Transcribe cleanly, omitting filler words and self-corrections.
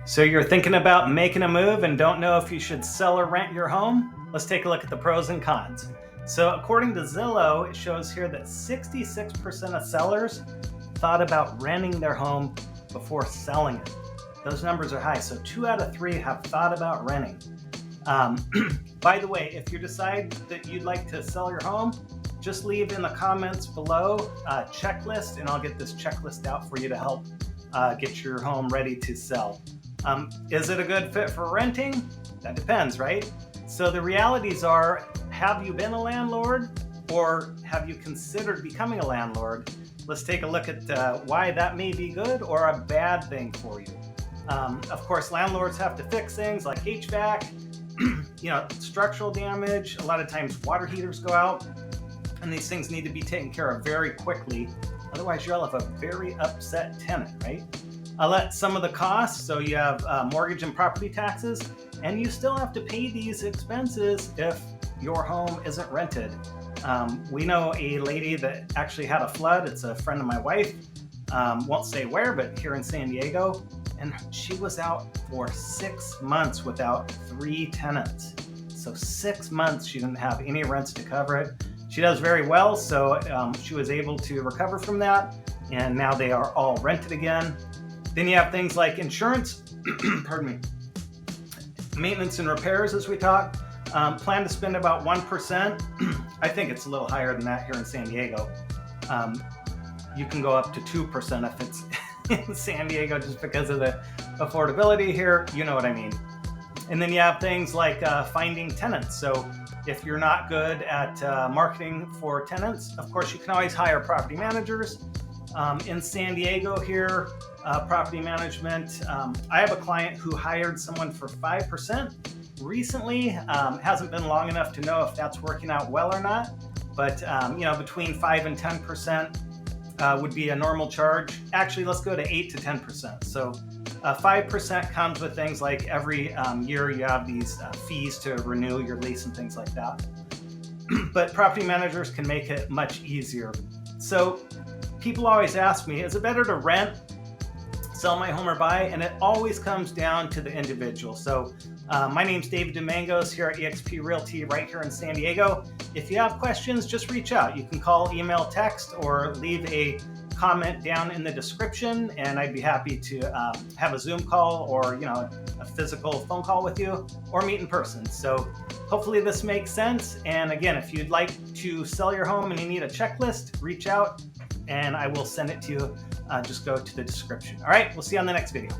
So you're thinking about making a move and don't know if you should sell or rent your home? Let's take a look at the pros and cons. So according to Zillow, it shows here that 66% of sellers thought about renting their home before selling it. Those numbers are high. So 2 out of 3 have thought about renting. By the way, if you decide that you'd like to sell your home, just leave in the comments below a checklist, and I'll get this checklist out for you to help get your home ready to sell. Is it a good fit for renting? That depends, right? So the realities are, have you been a landlord or have you considered becoming a landlord? Let's take a look at why that may be good or a bad thing for you. Of course, landlords have to fix things like HVAC, structural damage. A lot of times water heaters go out, and these things need to be taken care of very quickly. Otherwise, you'll have a very upset tenant, right? I'll let some of the costs. So you have mortgage and property taxes, and you still have to pay these expenses if your home isn't rented. We know a lady that actually had a flood. It's a friend of my wife. Won't say where, but here in San Diego. And she was out for 6 months without 3 tenants. So 6 months she didn't have any rents to cover it. She does very well, so she was able to recover from that, and now they are all rented again. Then you have things like insurance, pardon me, maintenance and repairs, as we talked. Plan to spend about 1%. I think it's a little higher than that here in San Diego. You can go up to 2% if it's in San Diego, just because of the affordability here. You know what I mean. And then you have things like finding tenants. So if you're not good at marketing for tenants, of course, you can always hire property managers. In San Diego here, property management, I have a client who hired someone for 5% recently. Hasn't been long enough to know if that's working out well or not, but between 5 and 10% would be a normal charge. Actually, let's go to 8 to 10%. So 5% comes with things like every year you have these fees to renew your lease and things like that. But property managers can make it much easier. So people always ask me, is it better to rent, sell my home, or buy? And it always comes down to the individual. So my name's David Domangos here at eXp Realty right here in San Diego. If you have questions, just reach out. You can call, email, text, or leave a comment down in the description, and I'd be happy to have a Zoom call or a physical phone call with you, or meet in person. So hopefully this makes sense. And again, if you'd like to sell your home and you need a checklist, reach out and I will send it to you. Just go to the description. All right, we'll see you on the next video.